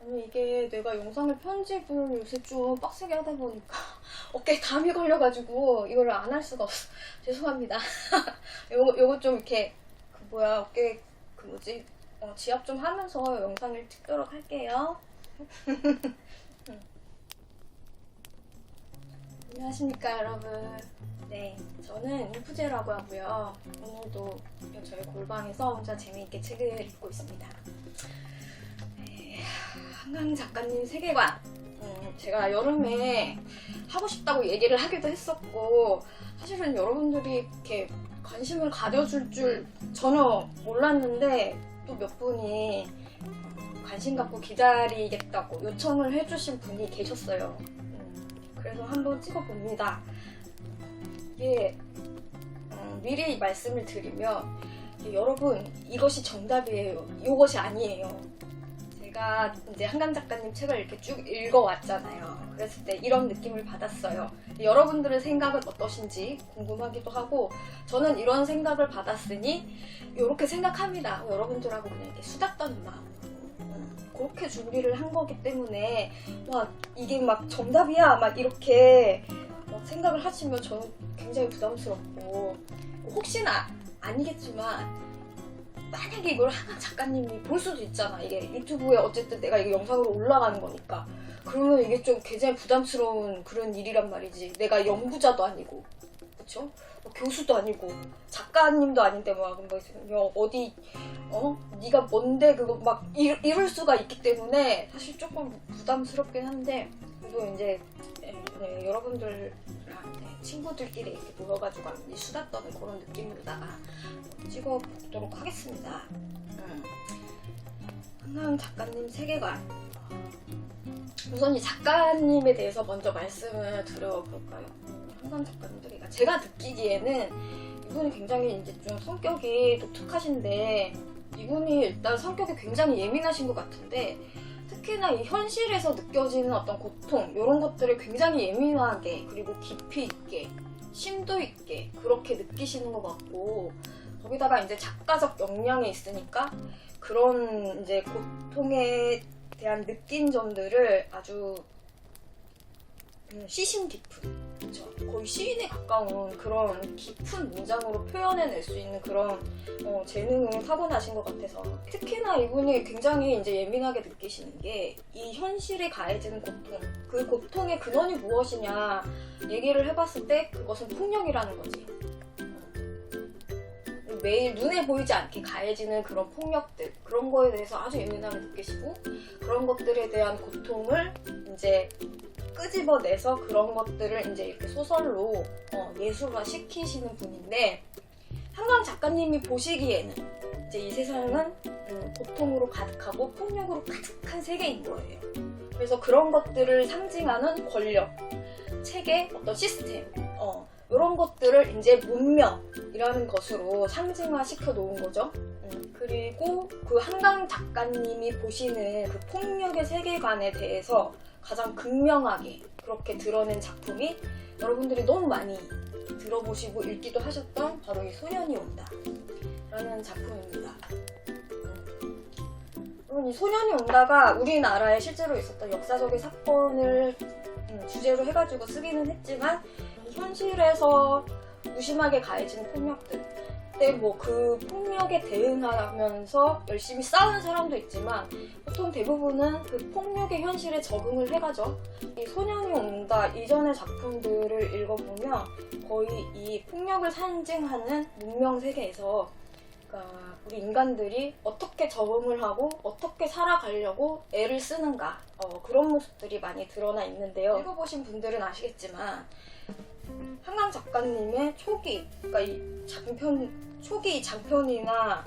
아니 이게 내가 영상을 편집을 요새 좀 빡세게 하다 보니까 어깨에 담이 걸려가지고 이걸 안 할 수가 없어. 죄송합니다. 요거 좀 이렇게 그 뭐야 어깨 그 뭐지 지압 좀 하면서 영상을 찍도록 할게요. 안녕하십니까 여러분. 네, 저는 인프제라고 하고요. 오늘도 저희 골방에서 혼자 재미있게 책을 읽고 있습니다. 네, 한강 작가님 세계관. 제가 여름에 하고 싶다고 얘기를 하기도 했었고, 사실은 여러분들이 이렇게 관심을 가져줄 줄 전혀 몰랐는데 또 몇 분이 관심 갖고 기다리겠다고 요청을 해주신 분이 계셨어요. 그래서 한번 찍어봅니다. 이게 미리 말씀을 드리면 여러분 이것이 정답이에요. 이것이 아니에요. 제가 이제 한강 작가님 책을 이렇게 쭉 읽어왔잖아요. 그랬을 때 이런 느낌을 받았어요. 여러분들의 생각은 어떠신지 궁금하기도 하고, 저는 이런 생각을 받았으니 이렇게 생각합니다. 여러분들하고 그냥 이렇게 수다 떠는 마음으로 그렇게 준비를 한 거기 때문에 막 이게 막 정답이야 막 이렇게 생각을 하시면 저는 굉장히 부담스럽고, 혹시나 아니겠지만 만약에 이걸 한강 작가님이 볼 수도 있잖아. 이게 유튜브에 어쨌든 내가 이거 영상으로 올라가는 거니까. 그러면 이게 좀 굉장히 부담스러운 그런 일이란 말이지. 내가 연구자도 아니고, 그쵸? 교수도 아니고, 작가님도 아닌데 막 어디 네가 뭔데 그거 막 이럴 수가 있기 때문에 사실 조금 부담스럽긴 한데, 그래도 이제 여러분들랑 친구들끼리 이렇게 모여가지고 수다 떠는 그런 느낌으로다가 찍어보도록 하겠습니다. 한강 작가님 세계관. 우선 이 작가님에 대해서 먼저 말씀을 드려볼까요? 한강 작가님들이 제가 느끼기에는 이분이 굉장히 이제 좀 성격이 독특하신데, 이분이 일단 성격이 굉장히 예민하신 것 같은데, 특히나 이 현실에서 느껴지는 어떤 고통 이런 것들을 굉장히 예민하게 그리고 깊이 있게 심도 있게 그렇게 느끼시는 것 같고, 거기다가 이제 작가적 역량이 있으니까 그런 이제 고통에 대한 느낀 점들을 아주 시신 깊은, 그쵸? 거의 시인에 가까운 그런 깊은 문장으로 표현해낼 수 있는 그런 재능을 타고나신 것 같아서, 특히나 이분이 굉장히 이제 예민하게 느끼시는 게 이 현실에 가해지는 고통, 그 고통의 근원이 무엇이냐 얘기를 해봤을 때 그것은 폭력이라는 거지. 매일 눈에 보이지 않게 가해지는 그런 폭력들, 그런 거에 대해서 아주 예민함을 느끼시고, 그런 것들에 대한 고통을 이제 끄집어내서 그런 것들을 이제 이렇게 소설로 예술화 시키시는 분인데, 한강 작가님이 보시기에는 이제 이 세상은 고통으로 가득하고 폭력으로 가득한 세계인 거예요. 그래서 그런 것들을 상징하는 권력, 체계, 어떤 시스템, 이런 것들을 이제 문명이라는 것으로 상징화 시켜 놓은 거죠. 그리고 그 한강 작가님이 보시는 그 폭력의 세계관에 대해서 가장 극명하게 그렇게 드러낸 작품이 여러분들이 너무 많이 들어보시고 읽기도 하셨던 바로 이 소년이 온다 라는 작품입니다. 이 소년이 온다가 우리나라에 실제로 있었던 역사적인 사건을 주제로 해가지고 쓰기는 했지만, 현실에서 무심하게 가해지는 폭력들, 그때 뭐 그 폭력에 대응하면서 열심히 싸우는 사람도 있지만, 보통 대부분은 그 폭력의 현실에 적응을 해가죠. 이 소년이 온다 이전의 작품들을 읽어보면 거의 이 폭력을 상징하는 문명 세계에서 우리 인간들이 어떻게 적응을 하고 어떻게 살아가려고 애를 쓰는가, 그런 모습들이 많이 드러나 있는데요. 읽어보신 분들은 아시겠지만 한강 작가님의 초기, 그러니까 이 초기 장편이나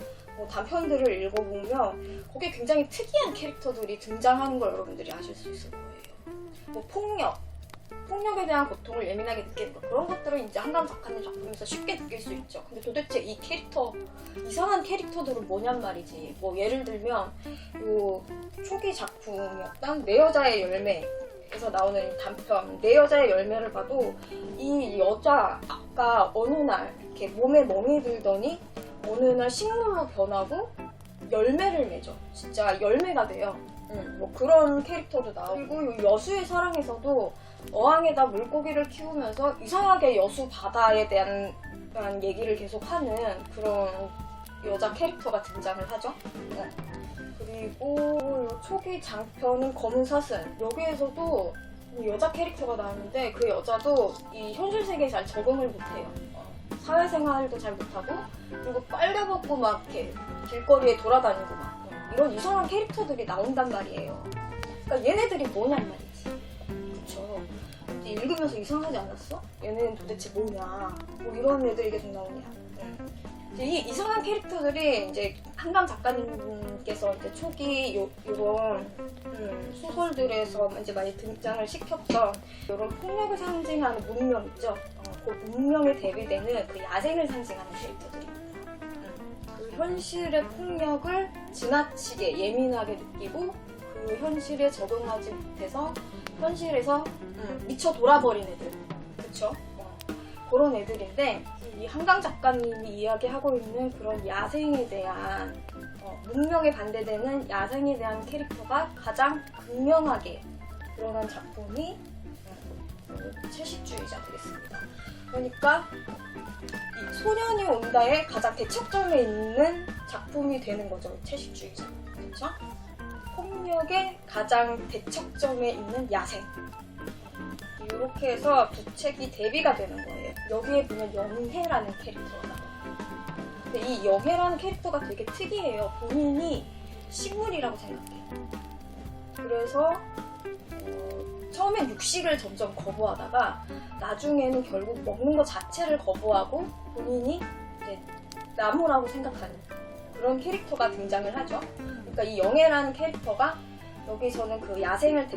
단편들을 읽어보면 거기에 굉장히 특이한 캐릭터들이 등장하는 걸 여러분들이 아실 수 있을 거예요. 폭력에 대한 고통을 예민하게 느끼는 것, 그런 것들은 이제 한강 작가님 작품에서 쉽게 느낄 수 있죠. 근데 도대체 이 이상한 캐릭터들은 뭐냔 말이지. 뭐 예를 들면 요 초기 작품이었던 내 여자의 열매에서 나오는 이 단편 내 여자의 열매를 봐도 이 여자가 어느 날 이렇게 몸에 멍이 들더니 어느 날 식물로 변하고 열매를 맺어. 진짜 열매가 돼요. 뭐 그런 캐릭터도 나오고, 그리고 여수의 사랑에서도 어항에다 물고기를 키우면서 이상하게 여수 바다에 대한 얘기를 계속 하는 그런 여자 캐릭터가 등장을 하죠. 그리고 초기 장편은 검은 사슴, 여기에서도 여자 캐릭터가 나오는데 그 여자도 이 현실 세계에 잘 적응을 못해요. 사회생활도 잘 못하고, 그리고 빨개 벗고 막 이렇게 길거리에 돌아다니고 막 이런 이상한 캐릭터들이 나온단 말이에요. 그러니까 얘네들이 뭐냔 말이지. 그쵸? 읽으면서 이상하지 않았어? 얘네는 도대체 뭐냐? 뭐 이런 애들이 계속 나오냐? 이 이상한 캐릭터들이 이제 한강 작가님께서 이제 초기 요런 소설들에서 이제 많이 등장을 시켰던 이런 폭력을 상징하는 문명 있죠? 그 문명에 대비되는 그 야생을 상징하는 캐릭터들입니다. 그 현실의 폭력을 지나치게 예민하게 느끼고 그 현실에 적응하지 못해서 현실에서 미쳐 돌아버린 애들, 그쵸? 그런 애들인데, 이 한강 작가님이 이야기하고 있는 그런 야생에 대한 문명에 반대되는 야생에 대한 캐릭터가 가장 극명하게 드러난 작품이 채식주의자 되겠습니다. 그러니까 이 소년이 온다의 가장 대척점에 있는 작품이 되는 거죠. 채식주의자. 그렇죠? 폭력의 가장 대척점에 있는 야생. 이렇게 해서 두 책이 대비가 되는 거예요. 여기에 보면 영혜라는 캐릭터가 나와요. 근데 이 영혜라는 캐릭터가 되게 특이해요. 본인이 식물이라고 생각해요. 그래서 처음엔 육식을 점점 거부하다가 나중에는 결국 먹는 것 자체를 거부하고 본인이 이제 나무라고 생각하는 그런 캐릭터가 등장을 하죠. 그러니까 이 영혜라는 캐릭터가 여기서는 그 야생을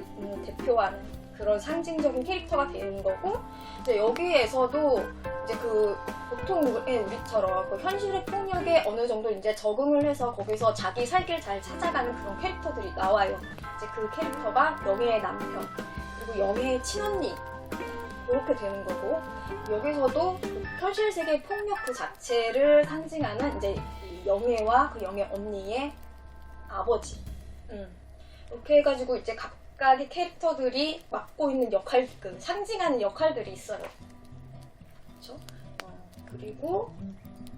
대표하는 그런 상징적인 캐릭터가 되는 거고, 이제 여기에서도 이제 그 보통의 우리처럼 그 현실의 폭력에 어느 정도 이제 적응을 해서 거기서 자기 살 길 잘 찾아가는 그런 캐릭터들이 나와요. 이제 그 캐릭터가 영혜의 남편, 그리고 영혜의 친언니, 그렇게 되는 거고, 여기서도 그 현실 세계의 폭력 그 자체를 상징하는 이제 이 영혜와 그 영혜 언니의 아버지. 이렇게 해가지고 이제 각각의 캐릭터들이 맡고 있는 역할, 그 상징하는 역할들이 있어요. 그렇죠? 그리고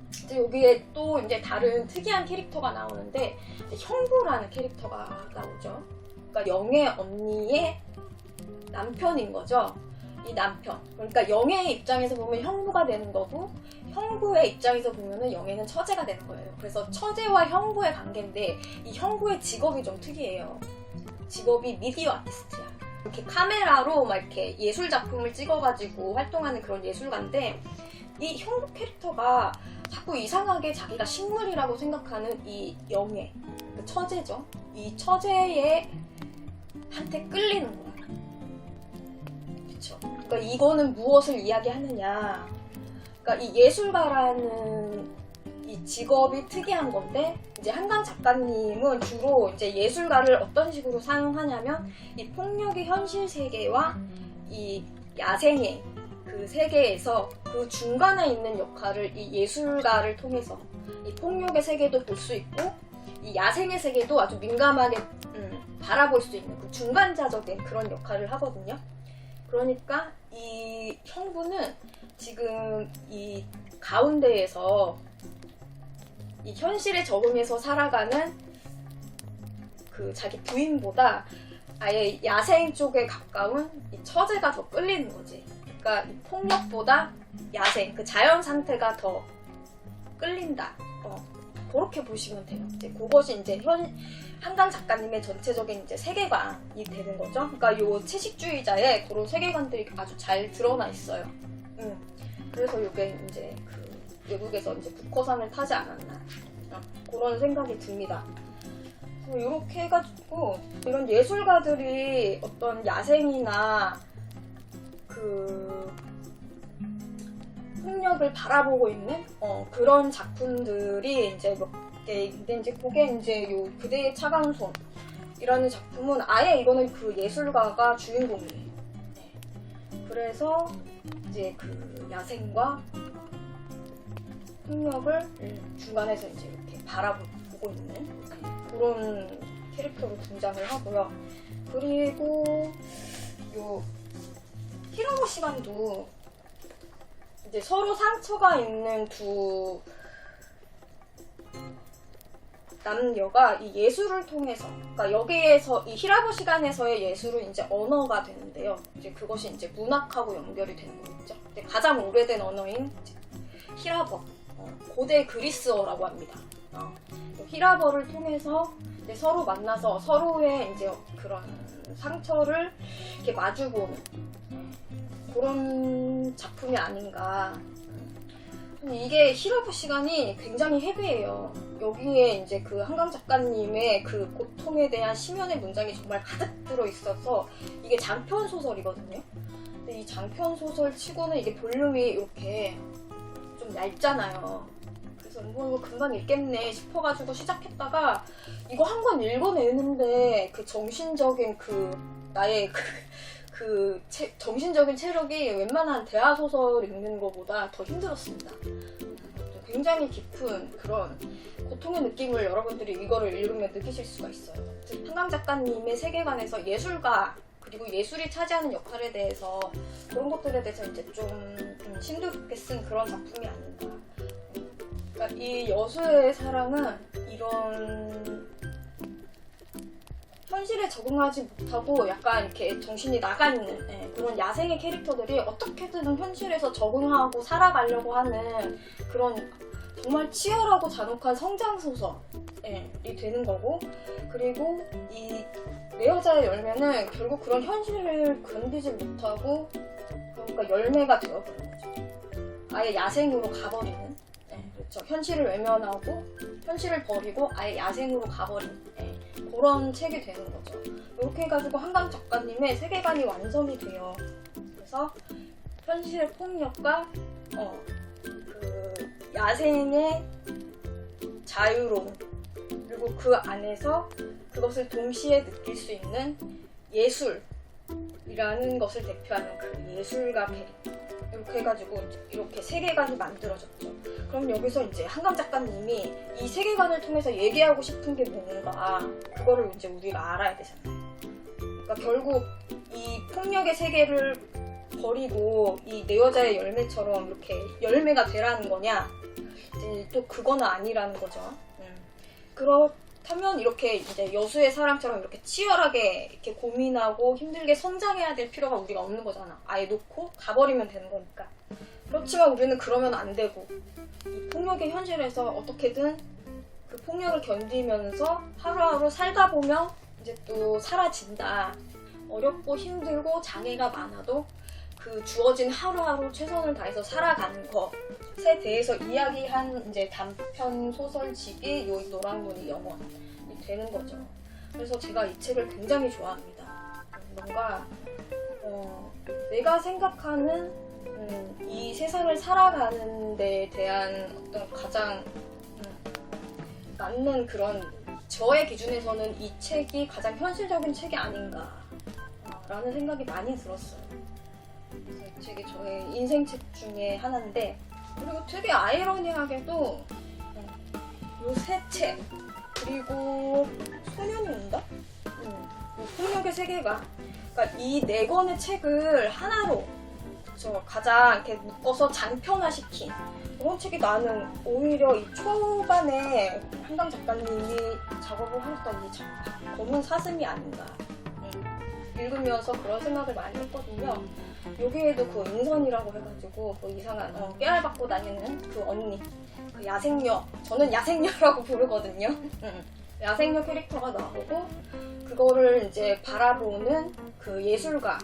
이제 여기에 또 이제 다른 특이한 캐릭터가 나오는데, 형부라는 캐릭터가 나오죠. 그러니까 영혜 언니의 남편인 거죠. 이 남편. 그러니까 영혜의 입장에서 보면 형부가 되는 거고, 형부의 입장에서 보면은 영혜는 처제가 되는 거예요. 그래서 처제와 형부의 관계인데, 이 형부의 직업이 좀 특이해요. 직업이 미디어 아티스트야. 이렇게 카메라로 막 이렇게 예술 작품을 찍어가지고 활동하는 그런 예술가인데, 이 형부 캐릭터가 자꾸 이상하게 자기가 식물이라고 생각하는 이 영혜, 그 처제죠. 이 처제의 한테 끌리는 거야. 그쵸? 그러니까 이거는 무엇을 이야기하느냐. 그러니까 이 예술가라는 이 직업이 특이한 건데, 이제 한강 작가님은 주로 이제 예술가를 어떤 식으로 사용하냐면, 이 폭력의 현실 세계와 이 야생의 그 세계에서 그 중간에 있는 역할을 이 예술가를 통해서 이 폭력의 세계도 볼 수 있고, 이 야생의 세계도 아주 민감하게 바라볼 수 있는 그 중간자적인 그런 역할을 하거든요. 그러니까 이 형부는 지금 이 가운데에서 이 현실에 적응해서 살아가는 그 자기 부인보다 아예 야생 쪽에 가까운 이 처제가 더 끌리는 거지. 그러니까 이 폭력보다 야생, 그 자연 상태가 더 끌린다. 그렇게 보시면 돼요. 이제 그것이 이제 한강 작가님의 전체적인 이제 세계관이 되는 거죠. 그러니까 요 채식주의자의 그런 세계관들이 아주 잘 드러나 있어요. 그래서 이게 이제 그 외국에서 이제 북커상을 타지 않았나 그런 생각이 듭니다. 이렇게 해가지고 이런 예술가들이 어떤 야생이나 그 폭력을 바라보고 있는 그런 작품들이 이제 몇 개 있는데, 이제 그게 이제 요 그대의 차가운 손이라는 작품은 아예 이거는 그 예술가가 주인공이에요. 네. 그래서 이제 그 야생과 폭력을 중간에서 이제 이렇게 바라보고 있는 그런 캐릭터로 등장을 하고요. 그리고 요 히라모 시간도 이제 서로 상처가 있는 두 남녀가 이 예술을 통해서, 그러니까 여기에서 이 히라보 시간에서의 예술은 이제 언어가 되는데요. 이제 그것이 이제 문학하고 연결이 되는 거겠죠. 근데 가장 오래된 언어인 히라버, 고대 그리스어라고 합니다. 히라버를 통해서 이제 서로 만나서 서로의 이제 그런 상처를 이렇게 마주보는 그런 작품이 아닌가. 이게 히라보 시간이 굉장히 헤비해요. 여기에 이제 그 한강 작가님의 그 고통에 대한 심연의 문장이 정말 가득 들어 있어서 이게 장편 소설이거든요. 근데 이 장편 소설 치고는 이게 볼륨이 이렇게 좀 얇잖아요. 그래서 뭐 이거 금방 읽겠네 싶어가지고 시작했다가 이거 한 권 읽어내는데 그 정신적인 그 나의 정신적인 체력이 웬만한 대하소설 읽는 것보다 더 힘들었습니다. 굉장히 깊은 그런 고통의 느낌을 여러분들이 이거를 읽으면 느끼실 수가 있어요. 한강 작가님의 세계관에서 예술가 그리고 예술이 차지하는 역할에 대해서 그런 것들에 대해서 이제 좀 심도 깊게 쓴 그런 작품이 아닌가. 그러니까 이 여수의 사랑은 이런 현실에 적응하지 못하고 약간 이렇게 정신이 나가 있는 그런 야생의 캐릭터들이 어떻게든 현실에서 적응하고 살아가려고 하는 그런 정말 치열하고 잔혹한 성장 소설이 되는 거고, 그리고 이 내 여자의 열매는 결국 그런 현실을 견디지 못하고 그러니까 열매가 되어버린 거죠. 아예 야생으로 가버리는, 그렇죠. 현실을 외면하고 현실을 버리고 아예 야생으로 가버린 그런 책이 되는 거죠. 이렇게 해가지고 한강 작가님의 세계관이 완성이 돼요. 그래서 현실의 폭력과 그 야생의 자유로움, 그리고 그 안에서 그것을 동시에 느낄 수 있는 예술이라는 것을 대표하는 그 예술가 캐릭터, 이렇게 해가지고 이렇게 세계관이 만들어졌죠. 그럼 여기서 이제 한강 작가님이 이 세계관을 통해서 얘기하고 싶은 게 뭔가, 그거를 이제 우리가 알아야 되잖아요. 그러니까 결국 이 폭력의 세계를 버리고 이 내 여자의 열매처럼 이렇게 열매가 되라는 거냐, 이제 또 그거는 아니라는 거죠. 그렇다면 이렇게 이제 여수의 사랑처럼 이렇게 치열하게 이렇게 고민하고 힘들게 성장해야 될 필요가 우리가 없는 거잖아. 아예 놓고 가버리면 되는 거니까. 그렇지만 우리는 그러면 안 되고, 이 폭력의 현실에서 어떻게든 그 폭력을 견디면서 하루하루 살다 보면 이제 또 사라진다. 어렵고 힘들고 장애가 많아도 그 주어진 하루하루 최선을 다해서 살아가는 것에 대해서 이야기한 이제 단편 소설집이 요 노랑무늬 영원이 되는 거죠. 그래서 제가 이 책을 굉장히 좋아합니다. 뭔가 내가 생각하는 이 세상을 살아가는 데에 대한 어떤 가장 맞는 그런, 저의 기준에서는 이 책이 가장 현실적인 책이 아닌가 라는 생각이 많이 들었어요. 그래서 이 책이 저의 인생책 중에 하나인데, 그리고 되게 아이러니하게도 요 세 책, 그리고 소년이 온다? 폭력의 세계관, 그러니까 이 네 권의 책을 하나로 가장 이렇게 묶어서 장편화시킨 그런 책이 나는 오히려 이 초반에 한강 작가님이 작업을 하셨던 이 검은 사슴이 아닌가. 읽으면서 그런 생각을 많이 했거든요. 여기에도 그 인선이라고 해가지고 그 이상한 깨알 받고 다니는 그 언니, 그 야생녀, 저는 야생녀라고 부르거든요. 야생녀 캐릭터가 나오고, 그거를 이제 바라보는 그 예술가,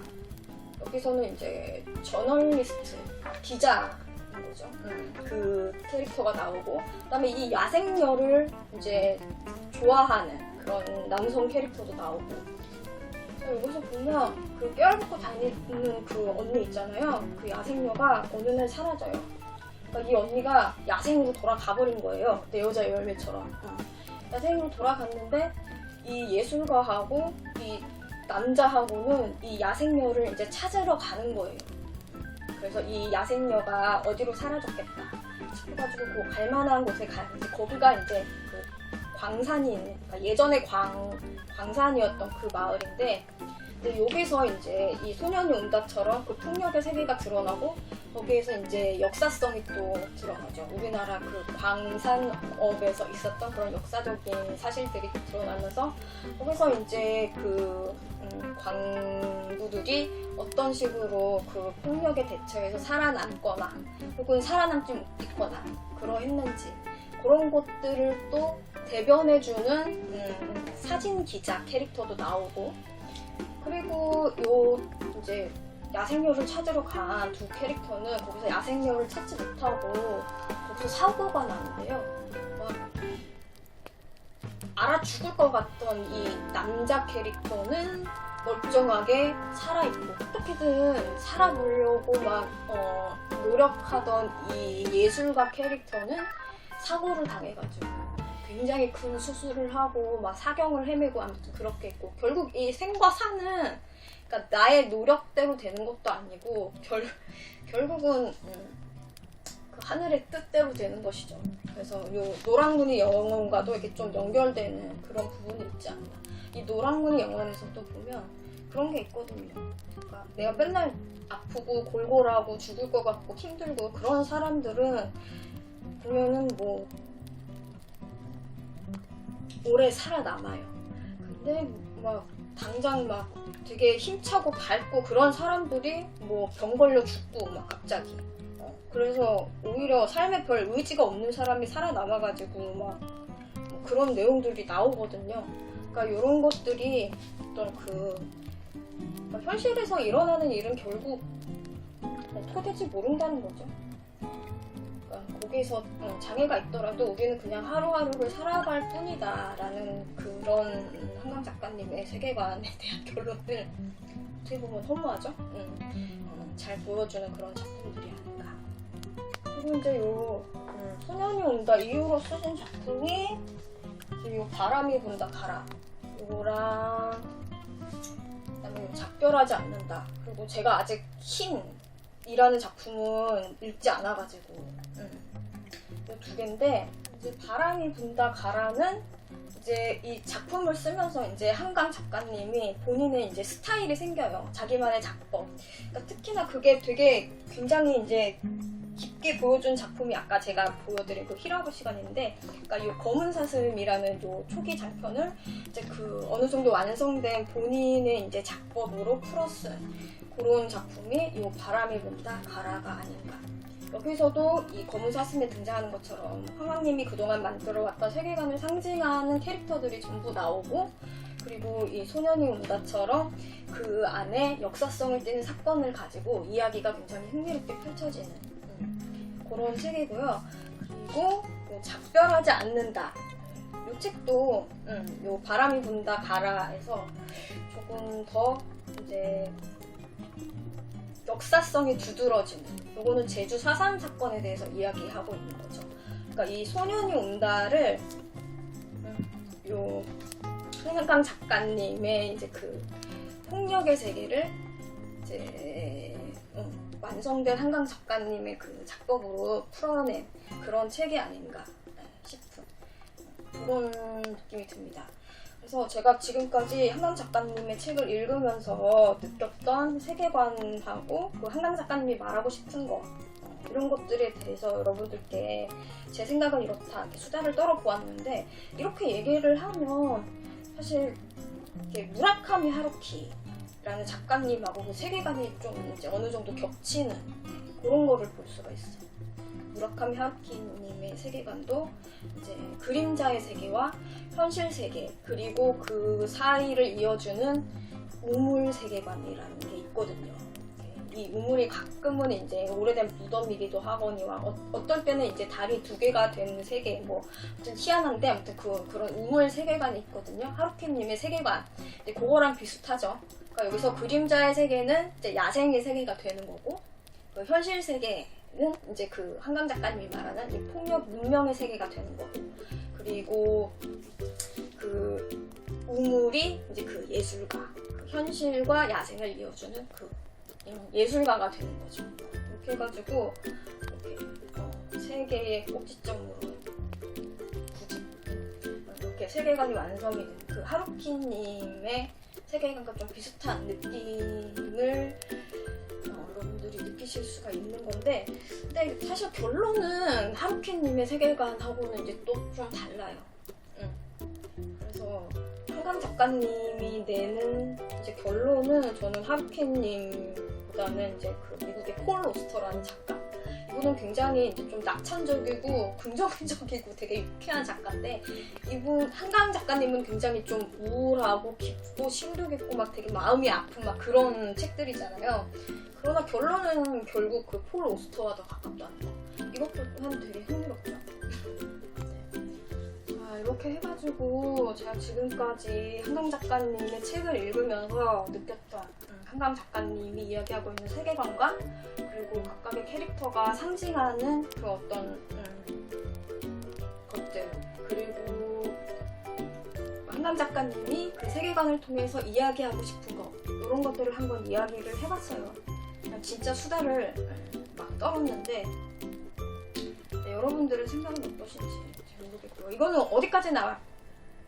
여기서는 이제 저널리스트, 기자인 거죠. 그 캐릭터가 나오고, 그다음에 이 야생녀를 이제 좋아하는 그런 남성 캐릭터도 나오고, 여기서 보면 그 깨알벗고 다니는 그 언니 있잖아요. 그 야생녀가 어느 날 사라져요. 그러니까 이 언니가 야생으로 돌아가버린 거예요. 내 여자의 열매처럼. 야생으로 돌아갔는데 이 예술가하고 이 남자하고는 이 야생녀를 이제 찾으러 가는 거예요. 그래서 이 야생녀가 어디로 사라졌겠다 싶어가지고 그 갈만한 곳에 가는지, 거기가 이제 그 광산이 있는, 그러니까 예전에 광산이었던 그 마을인데, 근데 여기서 이제 이 소년이 온다처럼 그 폭력의 세계가 드러나고, 거기에서 이제 역사성이 또 드러나죠. 우리나라 그 광산업에서 있었던 그런 역사적인 사실들이 드러나면서, 거기서 이제 그 광부들이 어떤 식으로 그 폭력에 대처해서 살아남거나 혹은 살아남지 못했거나 그러했는지, 그런 것들을 또 대변해주는 사진 기자 캐릭터도 나오고, 그리고 요 이제 야생녀를 찾으러 간 두 캐릭터는 거기서 야생녀를 찾지 못하고 거기서 사고가 나는데요. 막 알아 죽을 것 같던 이 남자 캐릭터는 멀쩡하게 살아있고, 어떻게든 살아보려고 막 노력하던 이 예술가 캐릭터는 사고를 당해가지고 굉장히 큰 수술을 하고 막 사경을 헤매고 아무튼 그렇게 있고, 결국 이 생과 사는, 그러니까 나의 노력대로 되는 것도 아니고 결국은 그 하늘의 뜻대로 되는 것이죠. 그래서 요 노랑무늬 영혼과도 이렇게 좀 연결되는 그런 부분이 있지 않나. 이 노랑무늬 영혼에서도 보면 그런 게 있거든요. 그러니까 내가 맨날 아프고 골골하고 죽을 것 같고 힘들고 그런 사람들은 보면은 뭐 오래 살아남아요. 근데 막 당장 막 되게 힘차고 밝고 그런 사람들이 뭐 병 걸려 죽고 막 갑자기. 그래서 오히려 삶에 별 의지가 없는 사람이 살아남아가지고 막 뭐 그런 내용들이 나오거든요. 그러니까 이런 것들이 어떤 그러니까 현실에서 일어나는 일은 결국 어떻게 될지 모른다는 거죠. 그러니까 거기서 장애가 있더라도 우리는 그냥 하루하루를 살아갈 뿐이다 라는 그런 한강 작가님의 세계관에 대한 결론을 어떻게 보면 허무하죠? 잘 보여주는 그런 작품들이 아닌가. 그리고 이제 요 소년이 온다 이후로 쓰신 작품이 이제 요 바람이 분다 가라, 요거랑 그다음에 요 작별하지 않는다, 그리고 제가 아직 흰이라는 작품은 읽지 않아가지고 요 두 개인데, 이제 바람이 분다 가라는 이제 이 작품을 쓰면서 이제 한강 작가님이 본인의 이제 스타일이 생겨요. 자기만의 작법. 그러니까 특히나 그게 되게 굉장히 이제 깊게 보여준 작품이 아까 제가 보여드린 그 히라고 시간인데, 그러니까 이 검은 사슴이라는 요 초기 장편을 이제 그 어느 정도 완성된 본인의 이제 작법으로 풀어쓴 그런 작품이 이 바람이 분다 가라가 아닌가. 여기서도 이 검은 사슴에 등장하는 것처럼 황황님이 그동안 만들어왔던 세계관을 상징하는 캐릭터들이 전부 나오고, 그리고 이 소년이 온다처럼 그 안에 역사성을 띠는 사건을 가지고 이야기가 굉장히 흥미롭게 펼쳐지는 그런 책이고요. 그리고 작별하지 않는다, 이 책도 요 바람이 분다 가라에서 조금 더 이제 역사성이 두드러지는, 요거는 제주 4.3 사건에 대해서 이야기하고 있는 거죠. 그러니까 이 소년이 온다를 요 한강 작가님의 이제 그 폭력의 세계를 이제 완성된 한강 작가님의 그 작법으로 풀어낸 그런 책이 아닌가 싶은 그런 느낌이 듭니다. 그래서 제가 지금까지 한강 작가님의 책을 읽으면서 느꼈던 세계관하고 그 한강 작가님이 말하고 싶은 거, 이런 것들에 대해서 여러분들께 제 생각은 이렇다 이렇게 수다를 떨어보았는데, 이렇게 얘기를 하면 사실 이렇게 무라카미 하루키라는 작가님하고 그 세계관이 좀 이제 어느 정도 겹치는 그런 거를 볼 수가 있어요. 무라카미 하루키님의 세계관도 이제 그림자의 세계와 현실 세계, 그리고 그 사이를 이어주는 우물 세계관이라는 게 있거든요. 이 우물이 가끔은 이제 오래된 무덤이기도 하거니와 어떨 때는 이제 달이 두 개가 된 세계, 뭐 좀 희한한데 아무튼 그런 우물 세계관이 있거든요. 하루키님의 세계관, 근데 그거랑 비슷하죠. 그러니까 여기서 그림자의 세계는 이제 야생의 세계가 되는 거고, 그 현실 세계 는 이제 그 한강 작가님이 말하는 이 폭력 문명의 세계가 되는 거고, 그리고 그 우물이 이제 그 예술가, 그 현실과 야생을 이어주는 그 예술가가 되는 거죠. 이렇게 해가지고 이렇게 세 개의 꼭지점으로 굳이 이제 세계관이 완성이 된 그 하루키님의 세계관과 좀 비슷한 느낌을 여러분들이 느끼실 수가 있는 건데, 근데 사실 결론은 하루키님의 세계관하고는 이제 또 좀 달라요. 그래서 한강 작가님이 내는 이제 결론은 저는 하루키님보다는 이제 그 미국의 폴 오스터라는 작가, 이분은 굉장히 이제 좀 낙천적이고 긍정적이고 되게 유쾌한 작가인데, 이분 한강 작가님은 굉장히 좀 우울하고 깊고 심도 깊고 막 되게 마음이 아픈 막 그런 책들이잖아요. 그러나 결론은 결국 그 폴 오스터와 더 가깝다는 거. 이것도 또한 되게 흥미롭죠. 자, 이렇게 해가지고 제가 지금까지 한강 작가님의 책을 읽으면서 느꼈던 한강 작가님이 이야기하고 있는 세계관과, 그리고 각각의 캐릭터가 상징하는 그 어떤 것들, 그리고 한강 작가님이 그 세계관을 통해서 이야기하고 싶은 것, 이런 것들을 한번 이야기를 해봤어요. 그냥 진짜 수다를 막 떨었는데, 네, 여러분들의 생각은 어떠신지 잘 모르겠고요. 이거는 어디까지나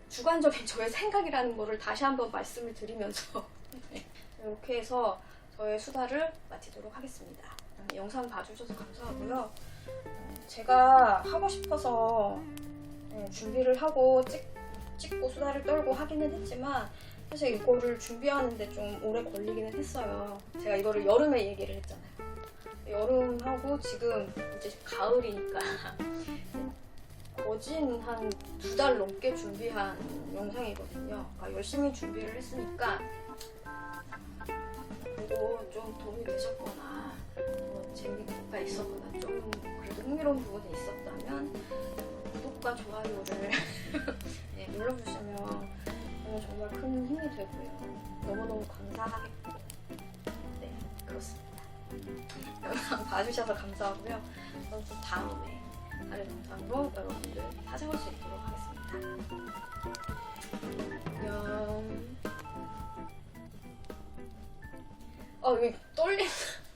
주관적인 저의 생각이라는 거를 다시 한번 말씀을 드리면서 네, 이렇게 해서 저의 수다를 마치도록 하겠습니다. 영상 봐주셔서 감사하고요. 제가 하고 싶어서 준비를 하고 찍고 수다를 떨고 하기는 했지만, 사실 이거를 준비하는데 좀 오래 걸리기는 했어요. 제가 이거를 여름에 얘기를 했잖아요. 여름하고 지금 이제 가을이니까 거진 한 2달 넘게 준비한 영상이거든요. 열심히 준비를 했으니까 그리고 좀 도움이 되셨거나 재미가 있었거나 좀 그래도 흥미로운 부분이 있었다면 구독과 좋아요를 네, 눌러주시면 저는 정말 큰 힘이 되고요. 너무너무 감사하겠고, 네, 그렇습니다. 영상 봐주셔서 감사하고요. 저는 또 다음에 다른 영상으로 여러분들 찾아올 수 있도록 하겠습니다. 안녕. 여기 떨린다.